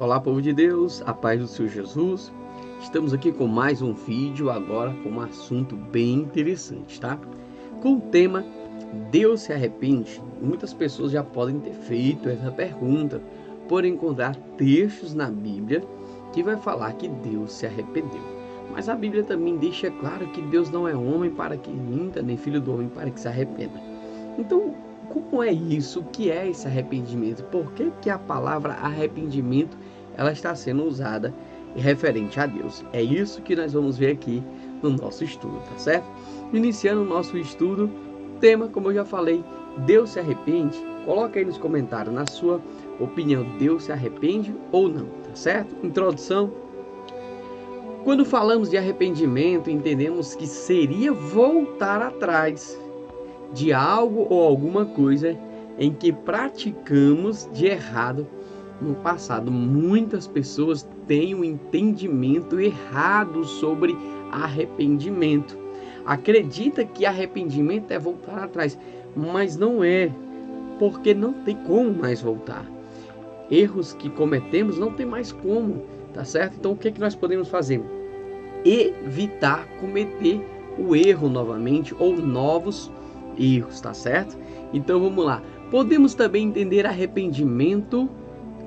Olá, povo de Deus, a paz do Senhor Jesus. Estamos aqui com mais um vídeo, agora com um assunto bem interessante, tá? Com o tema Deus se arrepende. Muitas pessoas já podem ter feito essa pergunta por encontrar textos na Bíblia que vai falar que Deus se arrependeu. Mas a Bíblia também deixa claro que Deus não é homem para que minta, nem filho do homem para que se arrependa. Então, como é isso? O que é esse arrependimento? Por que a palavra arrependimento ela está sendo usada referente a Deus? É isso que nós vamos ver aqui no nosso estudo, tá certo? Iniciando o nosso estudo, tema, como eu já falei, Deus se arrepende? Coloca aí nos comentários, na sua opinião, Deus se arrepende ou não, tá certo? Introdução. Quando falamos de arrependimento, entendemos que seria voltar atrás de algo ou alguma coisa em que praticamos de errado no passado. Muitas pessoas têm um entendimento errado sobre arrependimento. Acredita que arrependimento é voltar atrás, mas não é, porque não tem como mais voltar. Erros que cometemos não tem mais como, tá certo? Então o que nós podemos fazer? Evitar cometer o erro novamente ou novos erros, tá certo? Então vamos lá. Podemos também entender arrependimento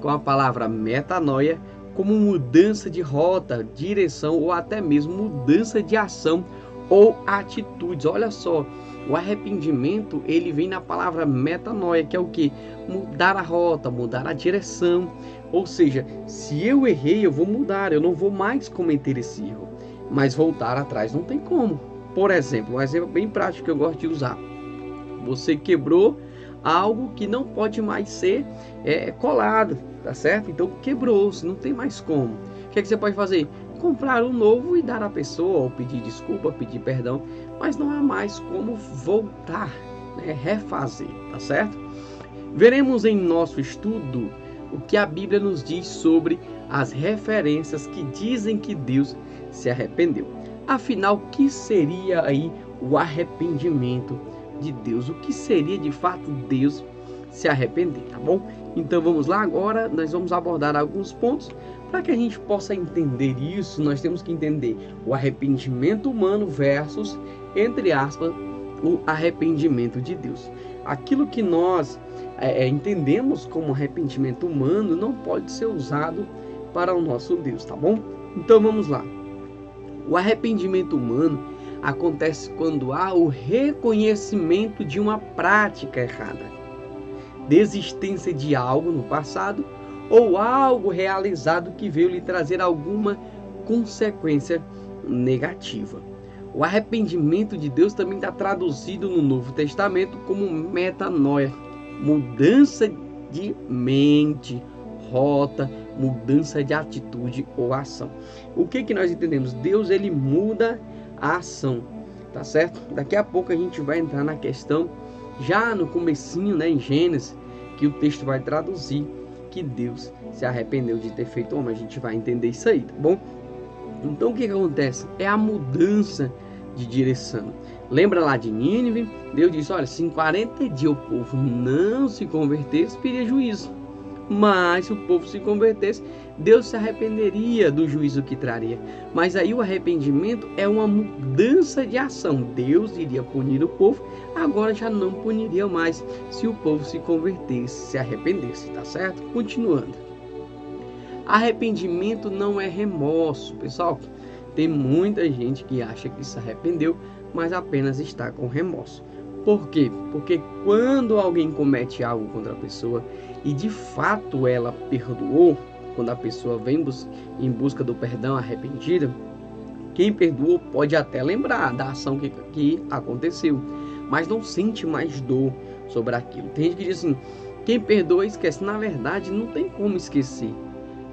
com a palavra metanoia como mudança de rota, direção ou até mesmo mudança de ação ou atitudes. Olha só, o arrependimento ele vem na palavra metanoia, que é o que? Mudar a rota, mudar a direção. Ou seja, se eu errei, eu vou mudar, eu não vou mais cometer esse erro. Mas voltar atrás não tem como. Por exemplo, um exemplo bem prático que eu gosto de usar. Você quebrou algo que não pode mais ser colado, tá certo? Então quebrou-se, não tem mais como. O que você pode fazer? Comprar um novo e dar à pessoa, ou pedir desculpa, pedir perdão, mas não há mais como voltar, né? Refazer, tá certo? Veremos em nosso estudo o que a Bíblia nos diz sobre as referências que dizem que Deus se arrependeu. Afinal, o que seria aí o arrependimento de Deus? O que seria de fato Deus se arrepender, tá bom? Então vamos lá, agora nós vamos abordar alguns pontos para que a gente possa entender isso. Nós temos que entender o arrependimento humano versus, entre aspas, o arrependimento de Deus. Aquilo que nós entendemos como arrependimento humano não pode ser usado para o nosso Deus, tá bom? Então vamos lá. O arrependimento humano acontece quando há o reconhecimento de uma prática errada, desistência de algo no passado ou algo realizado que veio lhe trazer alguma consequência negativa. O arrependimento de Deus também está traduzido no Novo Testamento como metanoia, mudança de mente, rota, mudança de atitude ou ação. O que nós entendemos? Deus ele muda a ação, tá certo? Daqui a pouco a gente vai entrar na questão, já no comecinho, né, em Gênesis, que o texto vai traduzir que Deus se arrependeu de ter feito homem. A gente vai entender isso aí, tá bom? Então o que acontece? É a mudança de direção. Lembra lá de Nínive? Deus disse, olha, se em 40 dias o povo não se convertesse, viria juízo. Mas se o povo se convertesse, Deus se arrependeria do juízo que traria. Mas aí o arrependimento é uma mudança de ação. Deus iria punir o povo, agora já não puniria mais se o povo se convertesse, se arrependesse, tá certo? Continuando. Arrependimento não é remorso, pessoal. Tem muita gente que acha que se arrependeu, mas apenas está com remorso. Por quê? Porque quando alguém comete algo contra a pessoa e de fato ela perdoou, quando a pessoa vem em busca do perdão arrependida, quem perdoou pode até lembrar da ação que aconteceu, mas não sente mais dor sobre aquilo. Tem gente que diz assim, quem perdoa esquece. Na verdade, não tem como esquecer,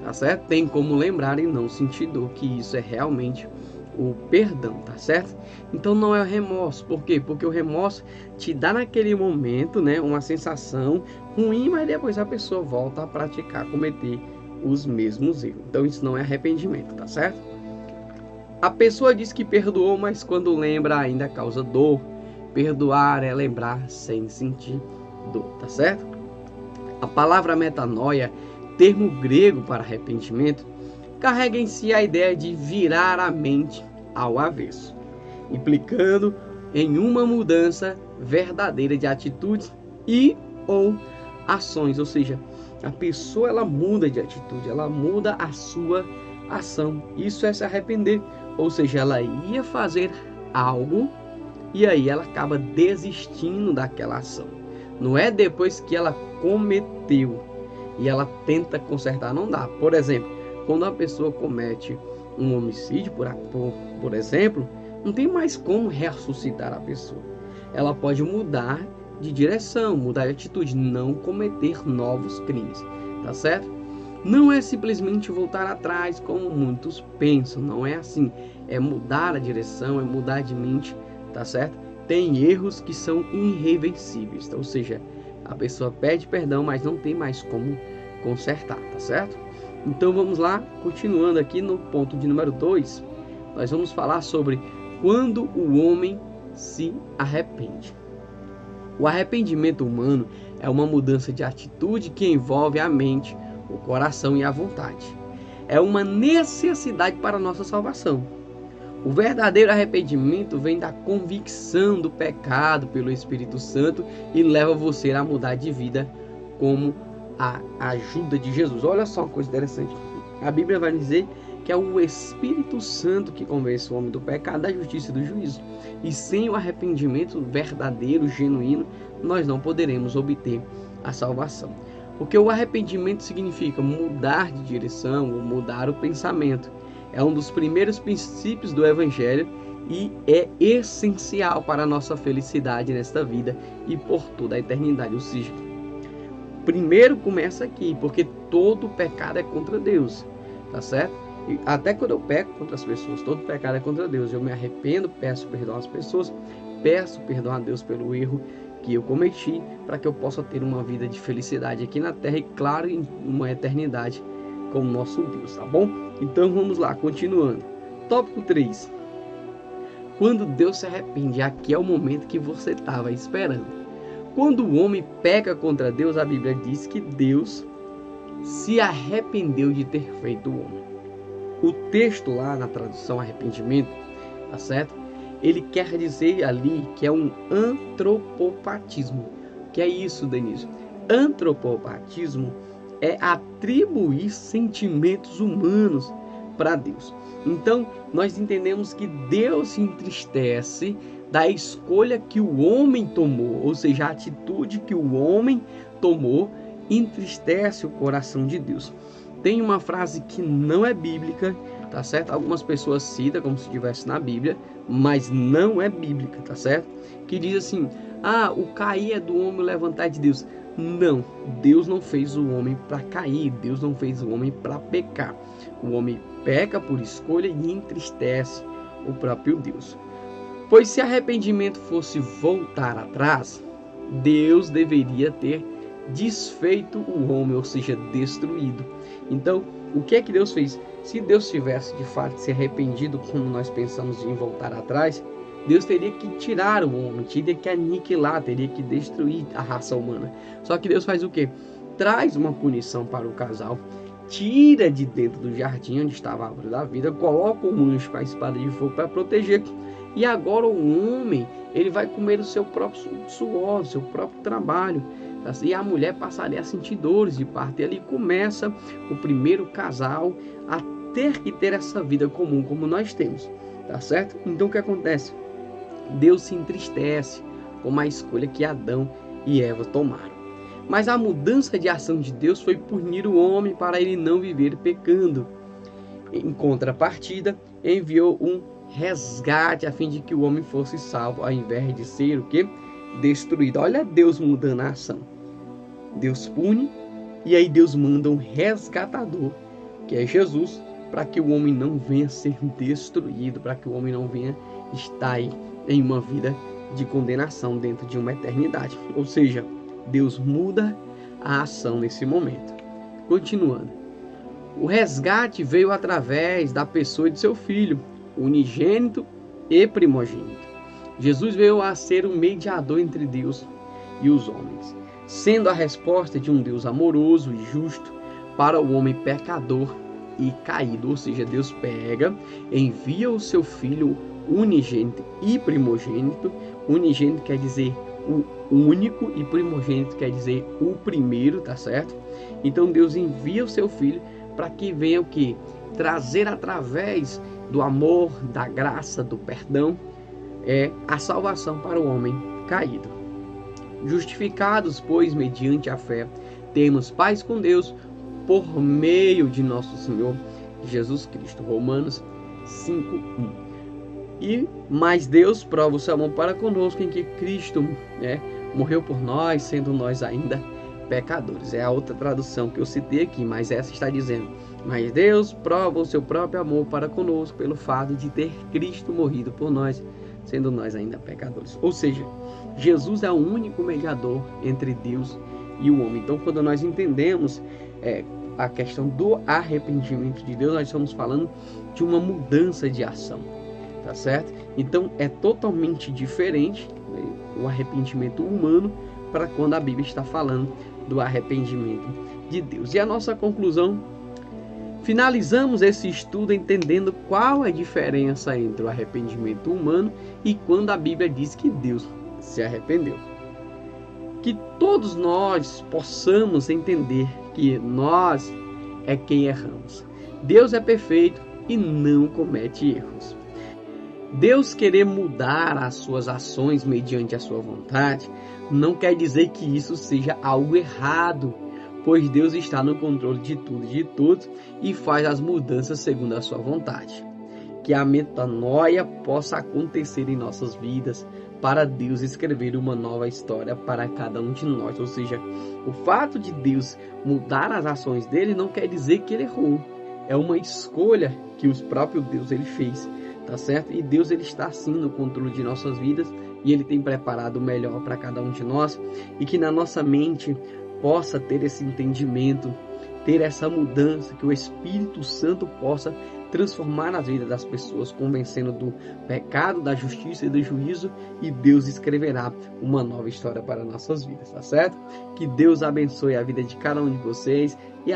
tá certo? Tem como lembrar e não sentir dor, que isso é realmente o perdão, tá certo? Então não é o remorso. Por quê? Porque o remorso te dá naquele momento, né, uma sensação ruim, mas depois a pessoa volta a praticar, cometer os mesmos erros. Então isso não é arrependimento, tá certo? A pessoa diz que perdoou, mas quando lembra ainda causa dor. Perdoar é lembrar sem sentir dor, tá certo? A palavra metanoia termo grego para arrependimento carrega em si a ideia de virar a mente ao avesso, implicando em uma mudança verdadeira de atitudes e ou ações, ou seja, a pessoa ela muda de atitude, ela muda a sua ação. Isso é se arrepender, ou seja, ela ia fazer algo e aí ela acaba desistindo daquela ação. Não é depois que ela cometeu e ela tenta consertar, não dá. Por exemplo, quando uma pessoa comete um homicídio, por exemplo, não tem mais como ressuscitar a pessoa. Ela pode mudar de direção, mudar de atitude, não cometer novos crimes, tá certo? Não é simplesmente voltar atrás como muitos pensam, não é assim. É mudar a direção, é mudar de mente, tá certo? Tem erros que são irreversíveis, ou seja, a pessoa pede perdão, mas não tem mais como consertar, tá certo? Então vamos lá, continuando aqui no ponto de número 2, nós vamos falar sobre quando o homem se arrepende. O arrependimento humano é uma mudança de atitude que envolve a mente, o coração e a vontade. É uma necessidade para a nossa salvação. O verdadeiro arrependimento vem da convicção do pecado pelo Espírito Santo e leva você a mudar de vida como a ajuda de Jesus. Olha só uma coisa interessante. A Bíblia vai dizer que é o Espírito Santo que convence o homem do pecado, da justiça e do juízo. E sem o arrependimento verdadeiro, genuíno, nós não poderemos obter a salvação. Porque o arrependimento significa mudar de direção ou mudar o pensamento. É um dos primeiros princípios do Evangelho e é essencial para a nossa felicidade nesta vida e por toda a eternidade. Ou seja, primeiro começa aqui, porque todo pecado é contra Deus, tá certo? E até quando eu peco contra as pessoas, todo pecado é contra Deus. Eu me arrependo, peço perdão às pessoas, peço perdão a Deus pelo erro que eu cometi, para que eu possa ter uma vida de felicidade aqui na terra e, claro, em uma eternidade com o nosso Deus, tá bom? Então vamos lá, continuando. Tópico 3. Quando Deus se arrepende, aqui é o momento que você estava esperando. Quando o homem peca contra Deus, a Bíblia diz que Deus se arrependeu de ter feito o homem. O texto lá na tradução arrependimento, tá certo? Ele quer dizer ali que é um antropopatismo. Que é isso, Denise? Antropopatismo é atribuir sentimentos humanos para Deus. Então, nós entendemos que Deus se entristece da escolha que o homem tomou, ou seja, a atitude que o homem tomou entristece o coração de Deus. Tem uma frase que não é bíblica, tá certo? Algumas pessoas citam como se estivesse na Bíblia, mas não é bíblica, tá certo? Que diz assim: o cair é do homem, o levantar é de Deus. Não, Deus não fez o homem para cair, Deus não fez o homem para pecar. O homem peca por escolha e entristece o próprio Deus. Pois se arrependimento fosse voltar atrás, Deus deveria ter desfeito o homem, ou seja, destruído. Então, o que é que Deus fez? Se Deus tivesse de fato se arrependido, como nós pensamos em voltar atrás, Deus teria que tirar o homem, teria que aniquilar, teria que destruir a raça humana. Só que Deus faz o quê? Traz uma punição para o casal, tira de dentro do jardim onde estava a árvore da vida, coloca um anjo com a espada de fogo para proteger. E agora o homem, ele vai comer o seu próprio suor, o seu próprio trabalho. E a mulher passaria a sentir dores de parto. E ali começa o primeiro casal a ter que ter essa vida comum como nós temos, tá certo? Então o que acontece? Deus se entristece com a escolha que Adão e Eva tomaram. Mas a mudança de ação de Deus foi punir o homem para ele não viver pecando. Em contrapartida, enviou um resgate a fim de que o homem fosse salvo, ao invés de ser o quê? Destruído. Olha Deus mudando a ação. Deus pune e aí Deus manda um resgatador, que é Jesus, para que o homem não venha ser destruído, para que o homem não venha estar aí em uma vida de condenação dentro de uma eternidade. Ou seja, Deus muda a ação nesse momento. Continuando. O resgate veio através da pessoa de seu filho, unigênito e primogênito. Jesus veio a ser um mediador entre Deus e os homens, sendo a resposta de um Deus amoroso e justo para o homem pecador e caído. Ou seja, Deus pega, envia o seu Filho unigênito e primogênito. Unigênito quer dizer o único e primogênito quer dizer o primeiro, tá certo? Então Deus envia o seu Filho para que venha o que? Trazer através do amor, da graça, do perdão, a salvação para o homem caído. Justificados, pois, mediante a fé, temos paz com Deus por meio de nosso Senhor Jesus Cristo. Romanos 5:1. Mas Deus prova o seu amor para conosco em que Cristo morreu por nós, sendo nós ainda pecadores. É a outra tradução que eu citei aqui, mas essa está dizendo: mas Deus prova o seu próprio amor para conosco pelo fato de ter Cristo morrido por nós, sendo nós ainda pecadores. Ou seja, Jesus é o único mediador entre Deus e o homem. Então, quando nós entendemos a questão do arrependimento de Deus, nós estamos falando de uma mudança de ação, tá certo? Então, é totalmente diferente o arrependimento humano para quando a Bíblia está falando do arrependimento de Deus. E a nossa conclusão: finalizamos esse estudo entendendo qual é a diferença entre o arrependimento humano e quando a Bíblia diz que Deus se arrependeu. Que todos nós possamos entender que nós é quem erramos. Deus é perfeito e não comete erros. Deus querer mudar as suas ações mediante a sua vontade não quer dizer que isso seja algo errado, pois Deus está no controle de tudo e de todos e faz as mudanças segundo a sua vontade. Que a metanoia possa acontecer em nossas vidas para Deus escrever uma nova história para cada um de nós. Ou seja, o fato de Deus mudar as ações dele não quer dizer que ele errou. É uma escolha que o próprio Deus ele fez, tá certo? E Deus ele está sim no controle de nossas vidas e ele tem preparado o melhor para cada um de nós, e que na nossa mente possa ter esse entendimento, ter essa mudança, que o Espírito Santo possa transformar nas vidas das pessoas, convencendo do pecado, da justiça e do juízo, e Deus escreverá uma nova história para nossas vidas, tá certo? Que Deus abençoe a vida de cada um de vocês e